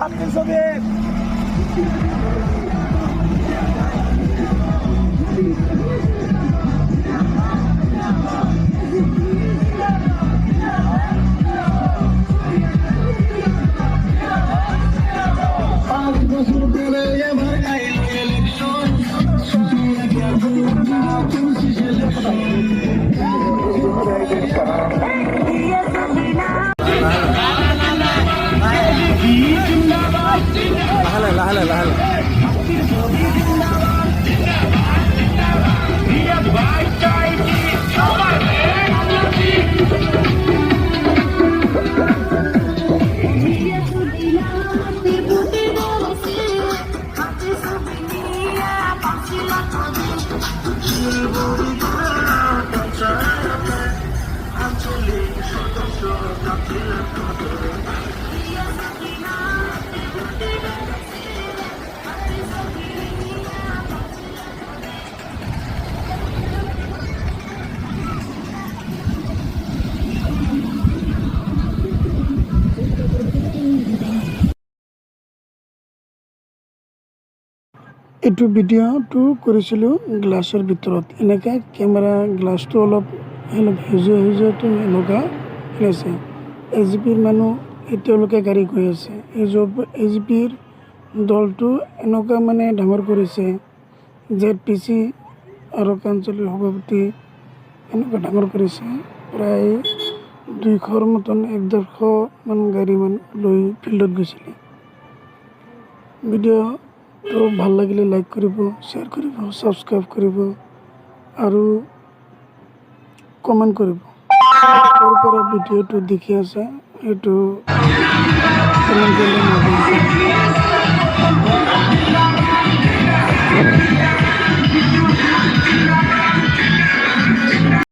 হাতের ছবি এইটো ভিডিঅ'টো কৰিছিলোঁ গ্লাছৰ ভিতৰত এনেকৈ কেমেৰা গ্লাছটো অলপ সেউজীয়াটো এনেকুৱা আছে এজিপিৰ মানুহ তেওঁলোকে গাড়ী গৈ আছে এজিপিৰ দলটো এনেকুৱা মানে ডাঙৰ কৰিছে ZPC আৰু আঞ্চলিক সভাপতি এনেকুৱা ডাঙৰ কৰিছে প্ৰায় 200ৰ মতন 150 মান গাড়ী মান লৈ ফিল্ডত গৈছিলে ভিডিঅ' তো ভাল লাগিলে লাইক কৰিব শ্বেয়াৰ কৰিব সাবস্ক্ৰাইব কৰিব আৰু কমেন্ট কৰিব ক'ৰ পৰা ভিডিঅ'টো দেখি আছে এইটো কমেন্ট কৰিলে